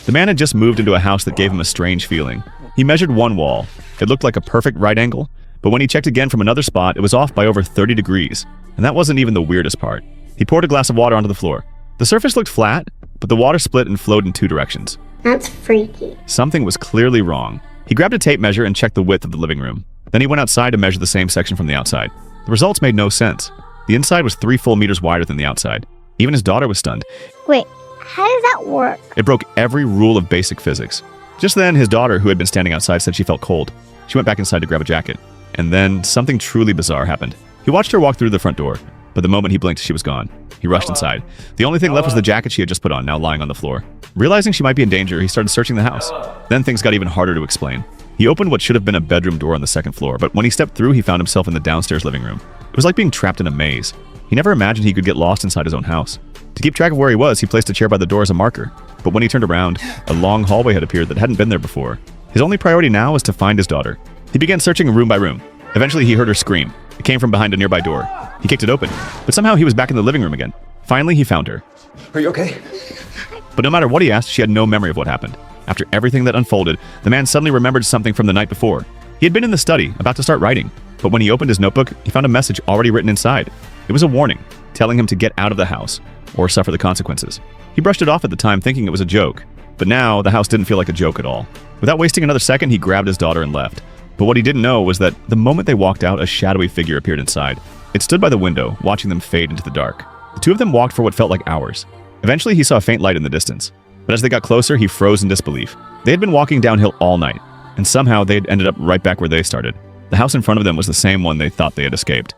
The man had just moved into a house that gave him a strange feeling. He measured one wall. It looked like a perfect right angle, but when he checked again from another spot, it was off by over 30 degrees. And that wasn't even the weirdest part. He poured a glass of water onto the floor. The surface looked flat, but the water split and flowed in two directions. That's freaky. Something was clearly wrong. He grabbed a tape measure and checked the width of the living room. Then he went outside to measure the same section from the outside. The results made no sense. The inside was 3 full meters wider than the outside. Even his daughter was stunned. Wait, how does that work? It broke every rule of basic physics. Just then, his daughter, who had been standing outside, said she felt cold. She went back inside to grab a jacket. And then, something truly bizarre happened. He watched her walk through the front door, but the moment he blinked, she was gone. He rushed inside. The only thing left was the jacket she had just put on, now lying on the floor. Realizing she might be in danger, he started searching the house. Then things got even harder to explain. He opened what should have been a bedroom door on the second floor, but when he stepped through, he found himself in the downstairs living room. It was like being trapped in a maze. He never imagined he could get lost inside his own house. To keep track of where he was, he placed a chair by the door as a marker. But when he turned around, a long hallway had appeared that hadn't been there before. His only priority now was to find his daughter. He began searching room by room. Eventually, he heard her scream. It came from behind a nearby door. He kicked it open, but somehow he was back in the living room again. Finally, he found her. Are you okay? But no matter what he asked, she had no memory of what happened. After everything that unfolded, the man suddenly remembered something from the night before. He had been in the study, about to start writing. But when he opened his notebook, he found a message already written inside. It was a warning, telling him to get out of the house, or suffer the consequences. He brushed it off at the time, thinking it was a joke. But now, the house didn't feel like a joke at all. Without wasting another second, he grabbed his daughter and left. But what he didn't know was that the moment they walked out, a shadowy figure appeared inside. It stood by the window, watching them fade into the dark. The two of them walked for what felt like hours. Eventually, he saw a faint light in the distance. But as they got closer, he froze in disbelief. They had been walking downhill all night, and somehow they had ended up right back where they started. The house in front of them was the same one they thought they had escaped.